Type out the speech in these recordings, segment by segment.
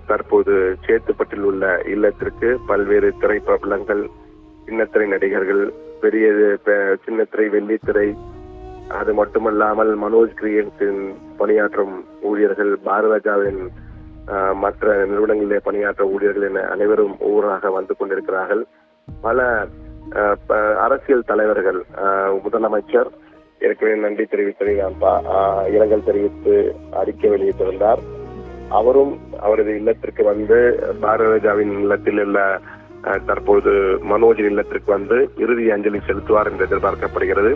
தற்போது சேத்துப்பட்டில் உள்ள இல்லத்திற்கு பல்வேறு திரைப்பிரபலங்கள், சின்னத்திரை நடிகர்கள், பெரிய சின்னத்திரை, வெள்ளித்திரை, அது மட்டுமல்லாமல் மனோஜ் கிரியேஷன் பணியாற்றும் ஊழியர்கள், பாரதிராஜாவின் மற்ற நிறுவனங்களிலே பணியாற்ற ஊழியர்கள் என அனைவரும் ஊராக வந்து கொண்டிருக்கிறார்கள். பல அரசியல் தலைவர்கள், முதலமைச்சர் ஏற்கனவே நன்றி தெரிவித்து இரங்கல் தெரிவித்து அறிக்கை வெளியிட்டிருந்தார். அவரும் அவரது இல்லத்திற்கு வந்து பாரதிராஜாவின் இல்லத்தில் உள்ள தற்போது மனோஜின் இல்லத்திற்கு வந்து இறுதி அஞ்சலி செலுத்துவார் என்று எதிர்பார்க்கப்படுகிறது.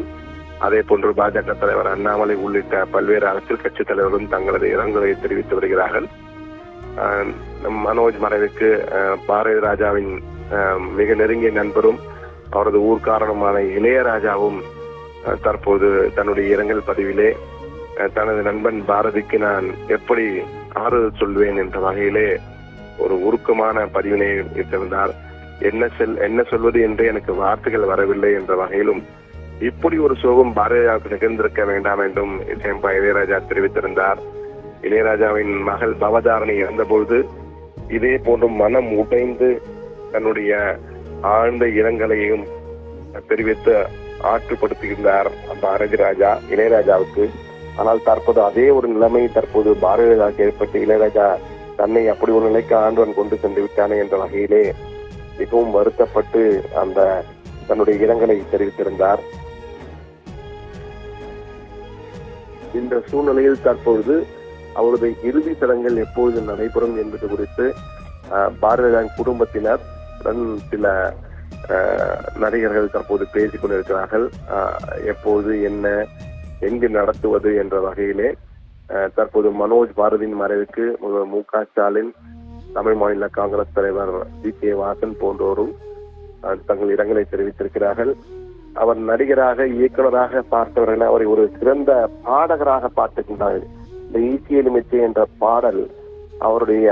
அதே போன்று பாஜக தலைவர் அண்ணாமலை உள்ளிட்ட பல்வேறு அரசியல் கட்சி தலைவர்களும் தங்களது இரங்கலை தெரிவித்து வருகிறார்கள். மனோஜ் மறைவுக்கு பாரதிராஜாவின் மிக நெருங்கிய நண்பரும் அவரது ஊர்க்காரனுமான இளையராஜாவும் தற்போது தன்னுடைய இரங்கல் பதிவிலே தனது நண்பன் பாரதிக்கு நான் எப்படி ஆறுதல் சொல்வேன் என்ற வகையிலே ஒரு உருக்கமான பதிவினை இட்டிருந்தார். என்ன சொல்வது என்று எனக்கு வார்த்தைகள் வரவில்லை என்ற வகையிலும் இப்படி ஒரு சோகம் பாரதிராஜாவுக்கு நிகழ்ந்திருக்க வேண்டாம் என்றும் இசையமைப்பா இளையராஜா தெரிவித்திருந்தார். இளையராஜாவின் மகள் பவதாரணி இறந்தபொழுது இதே போன்று மனம் உடைந்து தன்னுடைய ஆழ்ந்த இரங்கலையும் தெரிவித்து ஆற்றுப்படுத்துகின்றார் பாரதிராஜா இளையராஜாவுக்கு. ஆனால் தற்போது அதே ஒரு நிலைமை தற்போது பாரதிராஜாவுக்கு ஏற்பட்டு இளையராஜா தன்னை அப்படி ஒரு நிலைக்கு ஆண்டவன் கொண்டு சென்று விட்டானே என்ற வகையிலே மிகவும் வருத்தப்பட்டு அந்த தன்னுடைய இரங்கலை தெரிவித்திருந்தார். இந்த சூழ்நிலையில் தற்பொழுது அவரது இறுதி சடங்குகள் எப்பொழுது நடைபெறும் என்பது குறித்து பாரதிராஜாவின் குடும்பத்தினர் சில நடிகர்கள் தற்போது பேசிக் கொண்டிருக்கிறார்கள். எப்போது, என்ன, எங்கு நடத்துவது என்ற வகையிலே தற்போது மனோஜ் பாரதியின் மறைவுக்கு மு.க. ஸ்டாலின், தமிழ் மாநில காங்கிரஸ் தலைவர் ஜி.கே. வாசன் போன்றோரும் தங்கள் இரங்கலை தெரிவித்திருக்கிறார்கள். அவர் நடிகராக, இயக்குநராக பார்த்தவர்கள் அவரை ஒரு சிறந்த பாடகராக பார்த்துக்கின்றார்கள். இந்த ஈசியலுமிச்சை என்ற பாடல் அவருடைய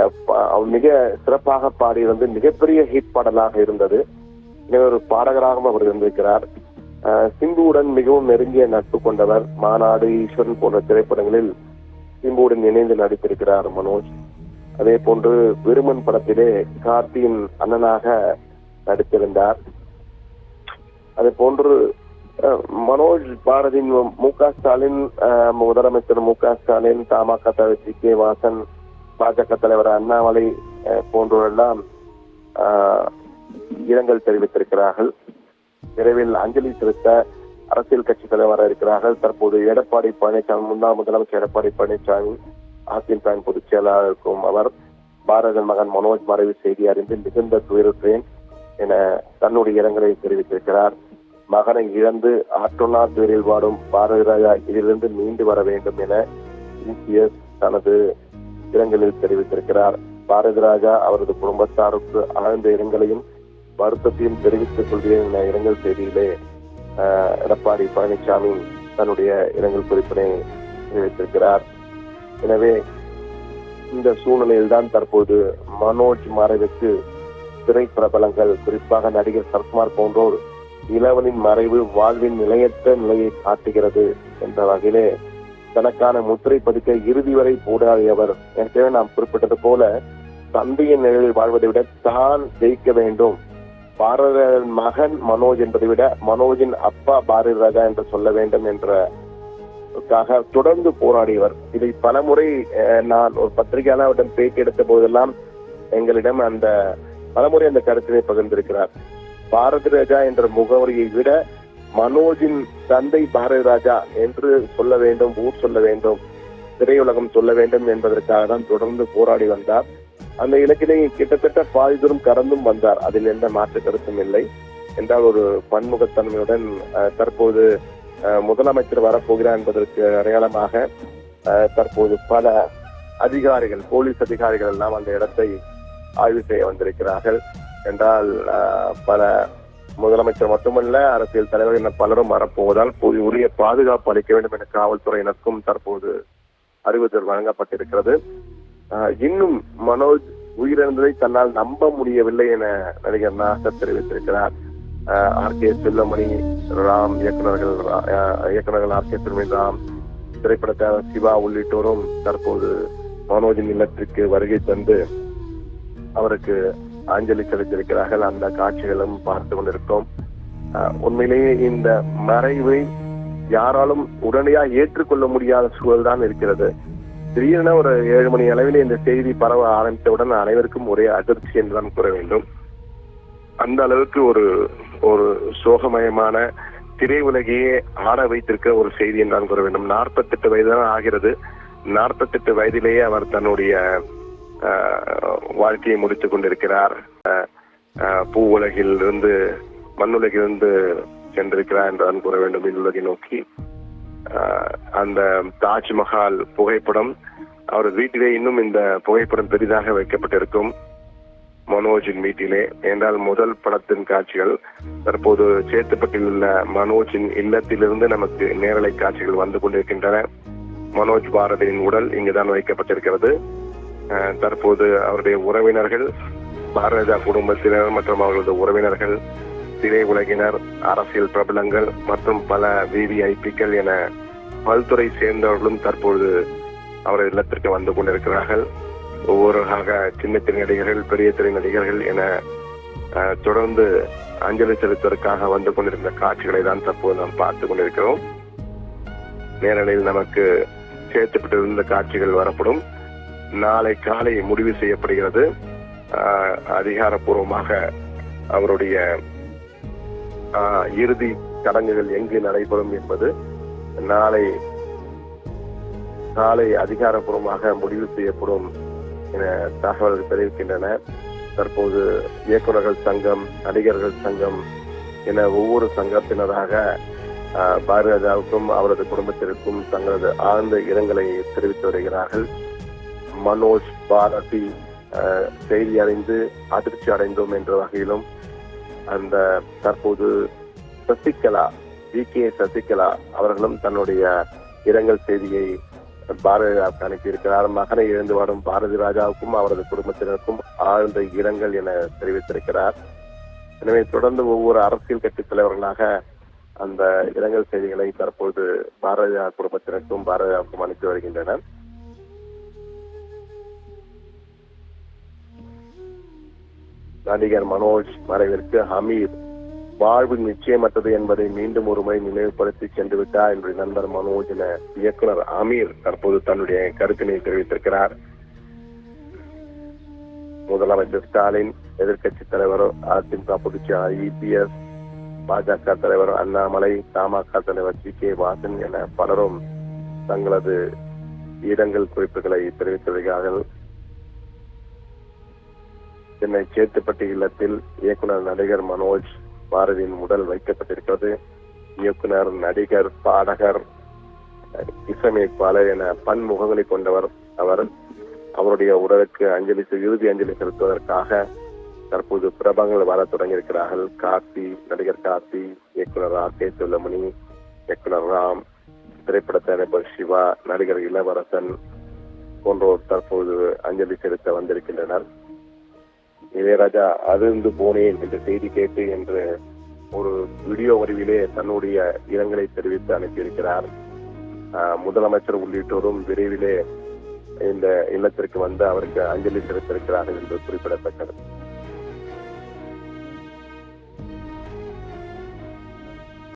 மிக சிறப்பாக பாடியிருந்து மிகப்பெரிய ஹிட் பாடலாக இருந்தது. ஒரு பாடகராகவும் அவர் இருந்திருக்கிறார். சிம்புவுடன் மிகவும் நெருங்கிய நட்பு கொண்டவர். மாநாடு, ஈஸ்வரன் போன்ற திரைப்படங்களில் சிம்புவுடன் இணைந்து நடித்திருக்கிறார் மனோஜ். அதே போன்று விருமன் படத்திலே கார்த்தியின் அண்ணனாக நடித்திருந்தார். அதே போன்று மனோஜ் பாரதியின் மு.க. ஸ்டாலின், முதலமைச்சர் மு.க. ஸ்டாலின், தமாக தலைவர் ஜி.கே. வாசன், பாஜக தலைவர் அண்ணாமலை போன்றோரெல்லாம் இரங்கல் தெரிவித்திருக்கிறார்கள். விரைவில் அஞ்சலி செலுத்த அரசியல் கட்சி தலைவர் இருக்கிறார்கள். தற்போது எடப்பாடி பழனிசாமி, முன்னாள் முதலமைச்சர் எடப்பாடி பழனிசாமி, அதிமுக பொதுச் செயலாளர் இருக்கும் அவர் பாரதியின் மகன் மனோஜ் மறைவு செய்தி அறிந்து மிகுந்த துயருற்றேன் என தன்னுடைய இரங்கலை தெரிவித்திருக்கிறார். மகனை இழந்து ஆற்றொன்னா துயரில் வாடும் பாரதிராஜா இதிலிருந்து மீண்டு வர வேண்டும் என இபிஎஸ் தனது இரங்கலில் தெரிவித்திருக்கிறார். பாரதிராஜா அவரது குடும்பத்தாருக்கு ஆழ்ந்த இரங்கலையும் வருத்தத்தையும் தெரிவித்துக் கொள்கிறேன் என இரங்கல் செய்தியிலே எடப்பாடி பழனிசாமி தன்னுடைய இரங்கல் குறிப்பினை தெரிவித்திருக்கிறார். எனவே இந்த சூழ்நிலையில் தான் தற்போது மனோஜ் மறைவுக்கு திரைப்பிரபலங்கள், குறிப்பாக நடிகர் சரத்குமார் போன்றோர் இளவனின் மறைவு வாழ்வின் நிலையற்ற நிலையை காட்டுகிறது என்ற வகையிலே தனக்கான முத்திரை பதிக்க இறுதி வரை போராடியவர். ஏற்கனவே நாம் குறிப்பிட்டது போல தந்தையின் நிலையில் வாழ்வதை விட தான் ஜெயிக்க வேண்டும், பாரதியின் மகன் மனோஜ் என்பதை விட மனோஜின் அப்பா பாரதிராஜா என்று சொல்ல வேண்டும் என்ற தொடர்ந்து போராடியவர். இதை பலமுறை நான் ஒரு பத்திரிகையாளரிடம் பேட்டி எடுத்த போதெல்லாம் எங்களிடம் பலமுறை அந்த கருத்தினை பகிர்ந்திருக்கிறார். பாரதிராஜா என்ற முகவரியை விட மனோஜின் தந்தை பாரதிராஜா என்று சொல்ல வேண்டும், ஊர் சொல்ல வேண்டும், திரையுலகம் சொல்ல வேண்டும் என்பதற்காக தான் தொடர்ந்து போராடி வந்தார். அந்த இலக்கினை கிட்டத்தட்ட பாதி தூரம் கடந்தும் வந்தார். அதில் எந்த மாற்று கருத்தும் இல்லை என்றால் ஒரு பன்முகத்தன்மையுடன் தற்போது முதலமைச்சர் வரப்போகிறார் என்பதற்கு அடையாளமாக தற்போது பல அதிகாரிகள், போலீஸ் அதிகாரிகள் எல்லாம் அந்த இடத்தை ஆய்வு செய்ய வந்திருக்கிறார்கள். என்றால் பல முதலமைச்சர் மட்டுமல்ல, அரசியல் தலைவர்கள் என பலரும் வரப்போவதால் உரிய பாதுகாப்பு அளிக்க வேண்டும் என காவல்துறையினருக்கும் தற்போது அறிவுறுத்தல் வழங்கப்பட்டிருக்கிறது. இன்னும் மனோஜ் உயிரிழந்ததை தன்னால் நம்ப முடியவில்லை என நடிகர் நாசர் தெரிவித்திருக்கிறார். ஆர்.கே. செல்வமணி, ராம் இயக்குநர்கள் ஆர்.கே. செல்வமணி, ராம், திரைப்படத்தாளர் சிவா உள்ளிட்டோரும் தற்போது மனோஜின் இல்லத்திற்கு வருகை தந்து அவருக்கு அஞ்சலி செலுத்தியிருக்கிறார்கள். அந்த காட்சிகளும் பார்த்து கொண்டிருக்கோம். உண்மையிலேயே இந்த மறைவை யாராலும் உடனடியாக ஏற்றுக்கொள்ள முடியாத சூழல் தான் இருக்கிறது. திடீரென ஒரு 7 மணி அளவிலே இந்த செய்தி பரவ ஆரம்பித்தவுடன் அனைவருக்கும் ஒரே அதிர்ச்சி என்றுதான் கூற வேண்டும். அந்த அளவுக்கு ஒரு சோகமயமான திரை உலகையே ஆட வைத்திருக்கிற ஒரு செய்தி என்றுதான் கூற வேண்டும். 48 வயது தான் ஆகிறது. 48 வயதிலேயே அவர் தன்னுடைய வாழ்க்கையை முடித்துக் கொண்டிருக்கிறார். பூ உலகில் இருந்து மண்ணுலகிலிருந்து சென்றிருக்கிறார் என்றுதான் கூற வேண்டும் இன்னுலகை நோக்கி. அந்த தாஜ்மஹால் புகைப்படம் அவர் வீட்டிலே இன்னும் இந்த புகைப்படம் பெரிதாக வைக்கப்பட்டிருக்கும் மனோஜின் வீட்டிலே. என்றால் முதல் படத்தின் காட்சிகள் தற்போது சேத்துப்பட்டில் உள்ள மனோஜின் இல்லத்திலிருந்து நமக்கு நேரலை காட்சிகள் வந்து கொண்டிருக்கின்றன. மனோஜ் பாரதியின் உடல் இங்குதான் வைக்கப்பட்டிருக்கிறது. தற்போது அவருடைய உறவினர்கள், பாரதிய குடும்பத்தினர் மற்றும் அவர்களது உறவினர்கள், திரை உலகினர், அரசியல் பிரபலங்கள் மற்றும் பல VVIPக்கள் என பல்துறை சேர்ந்தவர்களும் தற்போது அவரது இல்லத்திற்கு வந்து கொண்டிருக்கிறார்கள். ஒவ்வொருவராக சின்ன திரை நடிகர்கள், பெரிய திரை நடிகர்கள் என தொடர்ந்து அஞ்சலி செலுத்துவதற்காக வந்து கொண்டிருந்த காட்சிகளை தான் தற்போது நாம் பார்த்து கொண்டிருக்கிறோம். நேரலையில் நமக்கு சேர்த்துப்பட்டிருந்த காட்சிகள் வரப்படும். நாளை காலை முடிவு செய்யப்படுகிறது. அதிகாரப்பூர்வமாக அவருடைய இறுதி சடங்குகள் எங்கு நடைபெறும் என்பது நாளை காலை அதிகாரப்பூர்வமாக முடிவு செய்யப்படும் என தகவல்கள் தெரிவிக்கின்றன. தற்போது இயக்குநர்கள் சங்கம், நடிகர்கள் சங்கம் என ஒவ்வொரு சங்கத்தினராக பாரதிராஜாவுக்கும் அவரது குடும்பத்திற்கும் தங்களது ஆழ்ந்த இரங்கலை தெரிவித்து வருகிறார்கள். மனோஜ் பாரதி செய்தி அறிந்து அதிர்ச்சி அடைந்தோம் என்ற வகையிலும் அந்த தற்போது சசிகலா, VK சசிகலா அவர்களும் தன்னுடைய இரங்கல் செய்தியை பாரதிராஜாவுக்கு அனுப்பியிருக்கிறார். மகனை இழந்து வரும் பாரதி ராஜாவுக்கும் அவரது குடும்பத்தினருக்கும் ஆழ்ந்த இரங்கல் என தெரிவித்திருக்கிறார். எனவே தொடர்ந்து ஒவ்வொரு அரசியல் கட்சி தலைவர்களாக அந்த இரங்கல் செய்திகளை தற்போது பாரதிய குடும்பத்தினருக்கும் பாரதியாவுக்கும் அனுப்பி வருகின்றனர். நடிகர் மனோஜ் மறைவிற்கு அமீர் வாழ்வு நிச்சயமற்றது என்பதை மீண்டும் ஒருமுறை நினைவுபடுத்தி சென்று விட்டார் என்று நண்பர் மனோஜ் என இயக்குனர் அமீர் தற்போது தன்னுடைய கருத்தினை தெரிவித்திருக்கிறார். முதலமைச்சர் ஸ்டாலின், எதிர்கட்சி தலைவர் அதிமுக பொதுச்செயலாளர் EPS, பாஜக தலைவர் அண்ணாமலை, தமாக தலைவர் GK வாசன் என பலரும் தங்களது இரங்கல் குறிப்புகளை தெரிவித்திருக்கிறார்கள். சென்னை சேத்துப்பட்டி இல்லத்தில் இயக்குனர் நடிகர் மனோஜ் பாரதியின் உடல் வைக்கப்பட்டிருக்கிறது. இயக்குனர், நடிகர், பாடகர், இசையமைப்பாளர் என பன்முகங்களை கொண்டவர் அவர். அவருடைய உடலுக்கு இறுதி அஞ்சலி செலுத்துவதற்காக தற்போது பிரபலங்கள் வர தொடங்கியிருக்கிறார்கள். கார்த்தி, நடிகர் கார்த்தி, இயக்குனர் RK செல்லமணி, இயக்குனர் ராம், திரைப்பட தயாரிப்பாளர் சிவா, நடிகர் இளவரசன் போன்றோர் தற்போது அஞ்சலி செலுத்த வந்திருக்கின்றனர். இளையராஜா அதிர்ந்து போனேன் என்ற செய்தி கேட்டு என்று ஒரு வீடியோ வடிவிலே தன்னுடைய இரங்கலை தெரிவித்து அனுப்பியிருக்கிறார். முதலமைச்சர் உள்ளிட்டோரும் விரைவிலே இந்த இல்லத்திற்கு வந்து அவருக்கு அஞ்சலி செலுத்தியிருக்கிறார்கள் என்று குறிப்பிடத்தக்கது.